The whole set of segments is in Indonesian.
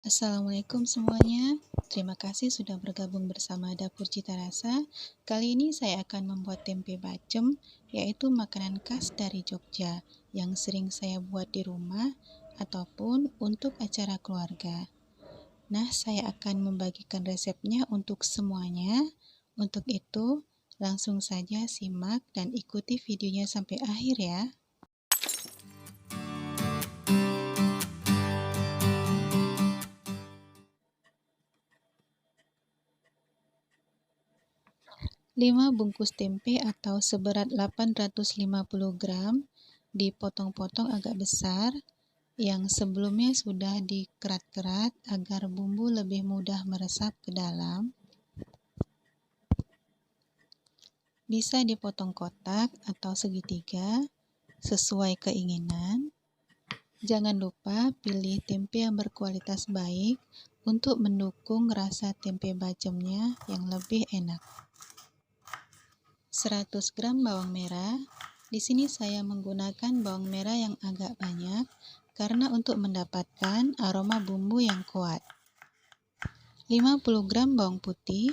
Assalamualaikum semuanya. Terima kasih sudah bergabung bersama Dapur Cita Rasa. Kali ini saya akan membuat tempe bacem, yaitu makanan khas dari Jogja yang sering saya buat di rumah ataupun untuk acara keluarga. Nah, saya akan membagikan resepnya untuk semuanya. Untuk itu, langsung saja simak dan ikuti videonya sampai akhir ya. 5 bungkus tempe atau seberat 850 gram dipotong-potong agak besar, yang sebelumnya sudah dikerat-kerat agar bumbu lebih mudah meresap ke dalam. Bisa dipotong kotak atau segitiga sesuai keinginan. Jangan lupa pilih tempe yang berkualitas baik untuk mendukung rasa tempe bacemnya yang lebih enak. 100 gram bawang merah. Di sini saya menggunakan bawang merah yang agak banyak karena untuk mendapatkan aroma bumbu yang kuat. 50 gram bawang putih.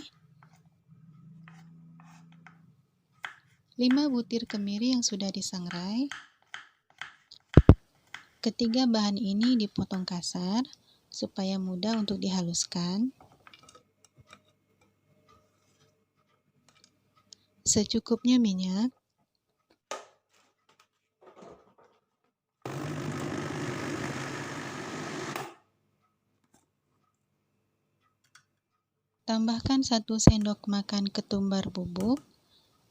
5 butir kemiri yang sudah disangrai. Ketiga bahan ini dipotong kasar supaya mudah untuk dihaluskan. Secukupnya minyak. Tambahkan 1 sendok makan ketumbar bubuk.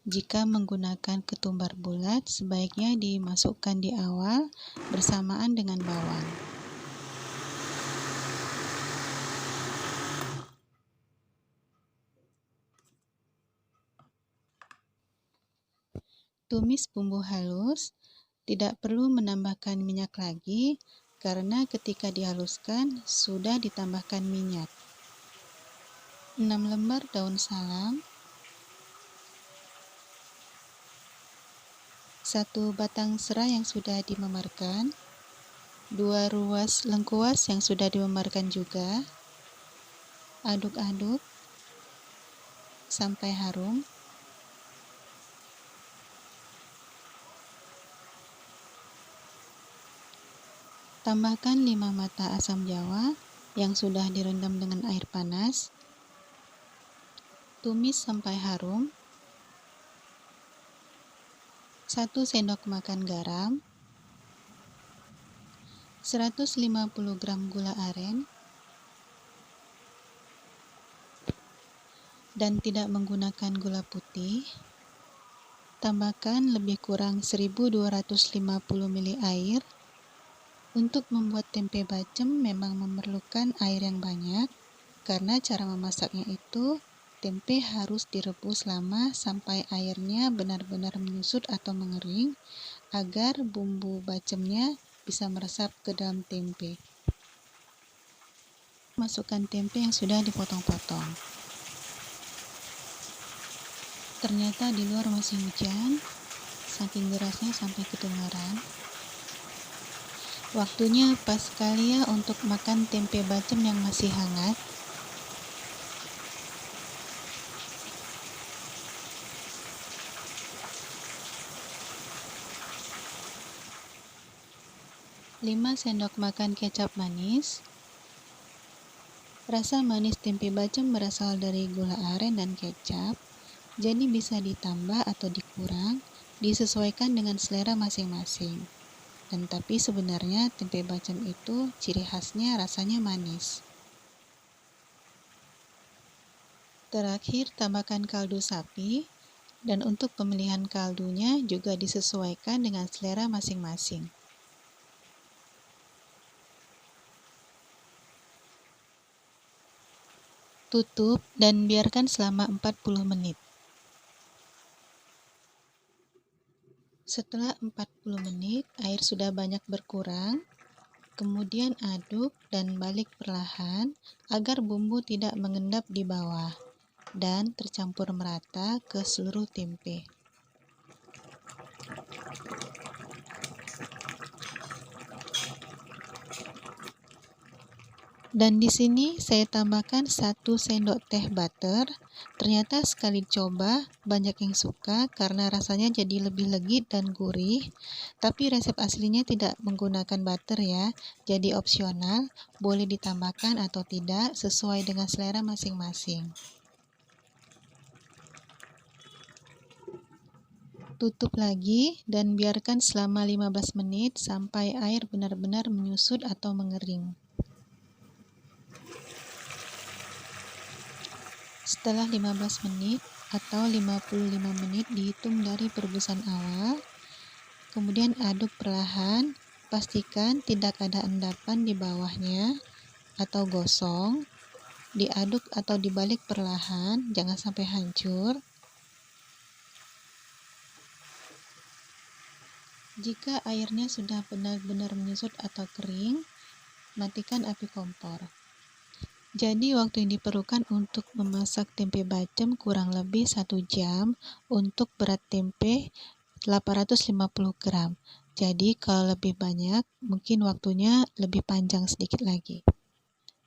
Jika menggunakan ketumbar bulat, sebaiknya dimasukkan di awal bersamaan dengan bawang. Tumis bumbu halus, tidak perlu menambahkan minyak lagi karena ketika dihaluskan sudah ditambahkan minyak. 6 lembar daun salam, 1 batang serai yang sudah dimemarkan, 2 ruas lengkuas yang sudah dimemarkan juga. Aduk-aduk sampai harum. Tambahkan 5 mata asam jawa yang sudah direndam dengan air panas. Tumis sampai harum. 1 sendok makan garam. 150 gram gula aren. Dan tidak menggunakan gula putih. Tambahkan lebih kurang 1250 ml air. Untuk membuat tempe bacem memang memerlukan air yang banyak, karena cara memasaknya itu tempe harus direbus lama sampai airnya benar-benar menyusut atau mengering, agar bumbu bacemnya bisa meresap ke dalam tempe. Masukkan tempe yang sudah dipotong-potong. Ternyata di luar masih hujan, saking derasnya sampai kedengaran. Waktunya pas sekali ya untuk makan tempe bacem yang masih hangat. Lima sendok makan kecap manis. Rasa manis tempe bacem berasal dari gula aren dan kecap, jadi bisa ditambah atau dikurang, disesuaikan dengan selera masing-masing. Dan tapi sebenarnya tempe bacem itu ciri khasnya rasanya manis. Terakhir, tambahkan kaldu sapi, dan untuk pemilihan kaldunya juga disesuaikan dengan selera masing-masing. Tutup dan biarkan selama 40 menit. Setelah 40 menit, air sudah banyak berkurang. Kemudian aduk dan balik perlahan agar bumbu tidak mengendap di bawah dan tercampur merata ke seluruh tempe. Dan di sini saya tambahkan 1 sendok teh butter. Ternyata sekali coba banyak yang suka karena rasanya jadi lebih legit dan gurih. Tapi resep aslinya tidak menggunakan butter ya. Jadi opsional, boleh ditambahkan atau tidak sesuai dengan selera masing-masing. Tutup lagi dan biarkan selama 15 menit sampai air benar-benar menyusut atau mengering. Setelah 15 menit atau 55 menit dihitung dari perebusan awal, kemudian aduk perlahan, pastikan tidak ada endapan di bawahnya atau gosong, diaduk atau dibalik perlahan, jangan sampai hancur. Jika airnya sudah benar-benar menyusut atau kering, matikan api kompor. Jadi waktu yang diperlukan untuk memasak tempe bacem kurang lebih 1 jam untuk berat tempe 850 gram. Jadi kalau lebih banyak mungkin waktunya lebih panjang sedikit lagi.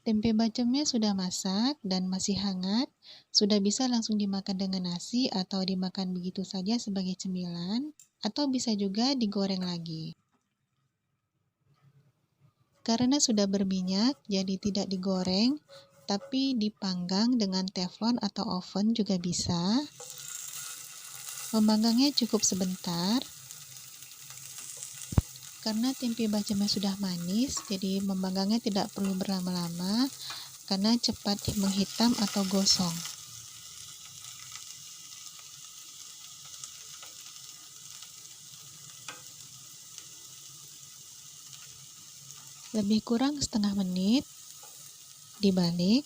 Tempe bacemnya sudah masak dan masih hangat, sudah bisa langsung dimakan dengan nasi atau dimakan begitu saja sebagai cemilan, atau bisa juga digoreng lagi. Karena sudah berminyak, jadi tidak digoreng, tapi dipanggang dengan teflon atau oven juga bisa. Memanggangnya cukup sebentar. Karena tempe bacemnya sudah manis, jadi memanggangnya tidak perlu berlama-lama, karena cepat menghitam atau gosong. Lebih kurang setengah menit, dibalik,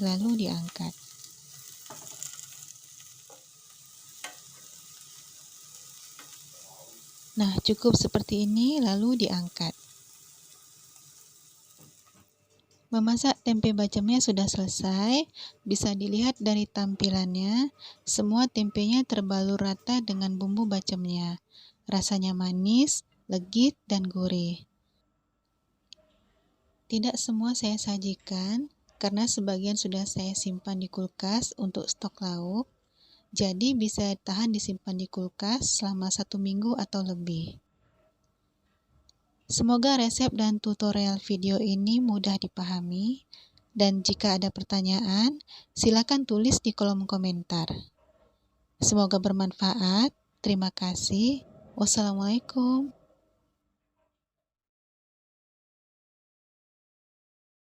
lalu diangkat. Nah, cukup seperti ini, lalu diangkat. Memasak tempe bacemnya sudah selesai, bisa dilihat dari tampilannya, semua tempenya terbalur rata dengan bumbu bacemnya. Rasanya manis, legit, dan gurih. Tidak semua saya sajikan, karena sebagian sudah saya simpan di kulkas untuk stok lauk, jadi bisa tahan disimpan di kulkas selama 1 minggu atau lebih. Semoga resep dan tutorial video ini mudah dipahami, dan jika ada pertanyaan, silakan tulis di kolom komentar. Semoga bermanfaat. Terima kasih. Wassalamualaikum.